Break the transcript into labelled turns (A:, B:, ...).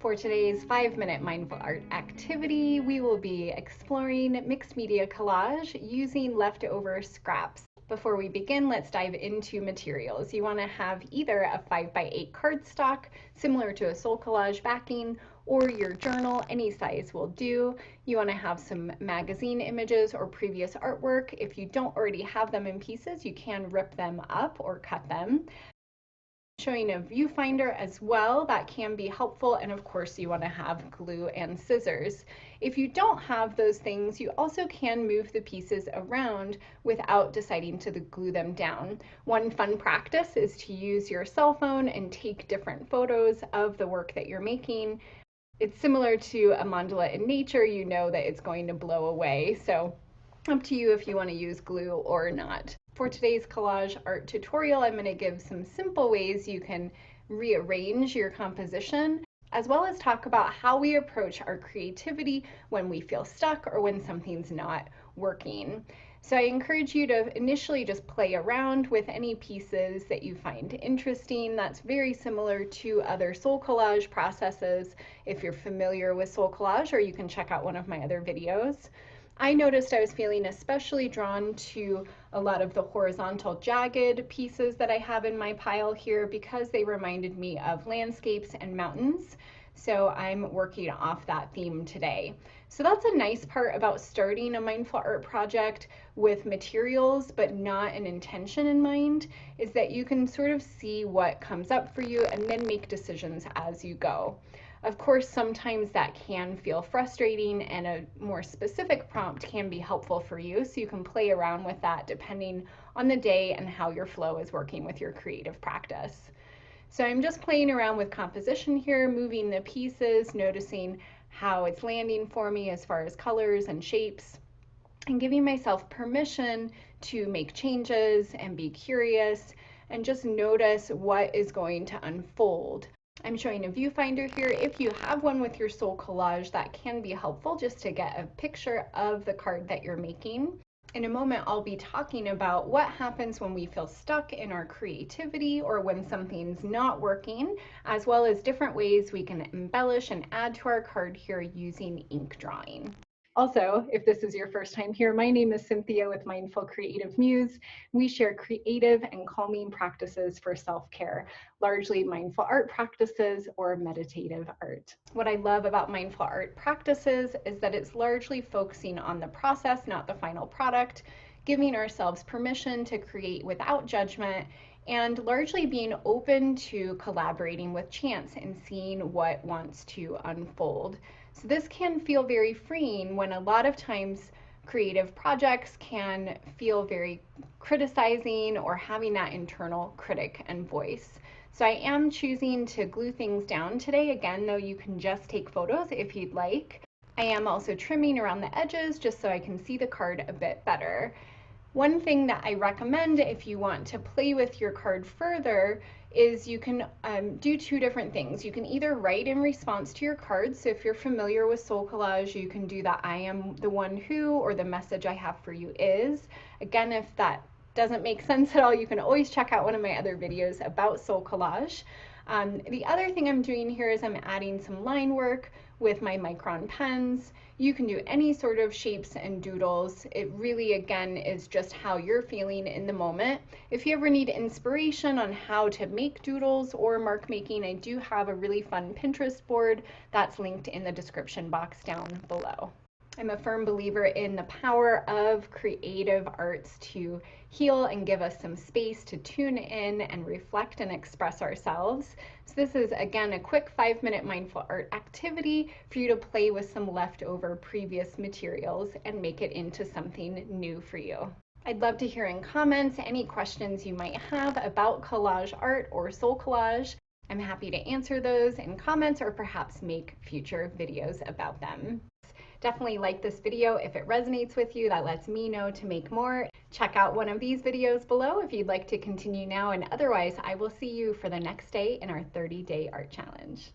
A: For today's 5-minute mindful art activity, we will be exploring mixed media collage using leftover scraps. Before we begin, let's dive into materials. You want to have either a 5x8 cardstock, similar to a Soul Collage backing, or your journal, any size will do. You want to have some magazine images or previous artwork. If you don't already have them in pieces, you can rip them up or cut them. Showing a viewfinder as well, that can be helpful, and of course you want to have glue and scissors. If you don't have those things, you also can move the pieces around without deciding to glue them down. One fun practice is to use your cell phone and take different photos of the work that you're making. It's similar to a mandala in nature, you know that it's going to blow away, so up to you if you want to use glue or not. For today's collage art tutorial, I'm going to give some simple ways you can rearrange your composition, as well as talk about how we approach our creativity when we feel stuck or when something's not working. So I encourage you to initially just play around with any pieces that you find interesting. That's very similar to other Soul Collage processes if you're familiar with Soul Collage, or you can check out one of my other videos. I noticed I was feeling especially drawn to a lot of the horizontal jagged pieces that I have in my pile here because they reminded me of landscapes and mountains. So I'm working off that theme today. So that's a nice part about starting a mindful art project with materials but not an intention in mind, is that you can sort of see what comes up for you and then make decisions as you go. Of course, sometimes that can feel frustrating and a more specific prompt can be helpful for you, so you can play around with that depending on the day and how your flow is working with your creative practice. So I'm just playing around with composition here, moving the pieces, noticing how it's landing for me as far as colors and shapes, and giving myself permission to make changes and be curious and just notice what is going to unfold. I'm showing a viewfinder here. If you have one with your Soul Collage, that can be helpful just to get a picture of the card that you're making. In a moment, I'll be talking about what happens when we feel stuck in our creativity or when something's not working, as well as different ways we can embellish and add to our card here using ink drawing. Also, if this is your first time here, my name is Cynthia with Mindful Creative Muse. We share creative and calming practices for self-care, largely mindful art practices or meditative art. What I love about mindful art practices is that it's largely focusing on the process, not the final product, giving ourselves permission to create without judgment, and largely being open to collaborating with chance and seeing what wants to unfold. So this can feel very freeing when a lot of times creative projects can feel very criticizing or having that internal critic and voice. So I am choosing to glue things down today. Again, though, you can just take photos if you'd like. I am also trimming around the edges just so I can see the card a bit better. One thing that I recommend if you want to play with your card further is you can do two different things. You can either write in response to your cards. So if you're familiar with Soul Collage, you can do that I am the one who, or the message I have for you is. Again, if that doesn't make sense at all, you can always check out one of my other videos about Soul Collage. The other thing I'm doing here is I'm adding some line work with my micron pens. You can do any sort of shapes and doodles. It really, again, is just how you're feeling in the moment. If you ever need inspiration on how to make doodles or mark making, I do have a really fun Pinterest board that's linked in the description box down below. I'm a firm believer in the power of creative arts to heal and give us some space to tune in and reflect and express ourselves. So this is, again, a quick 5-minute mindful art activity for you to play with some leftover previous materials and make it into something new for you. I'd love to hear in comments any questions you might have about collage art or Soul Collage. I'm happy to answer those in comments or perhaps make future videos about them. Definitely like this video if it resonates with you. That lets me know to make more. Check out one of these videos below if you'd like to continue now, and otherwise I will see you for the next day in our 30-day art challenge.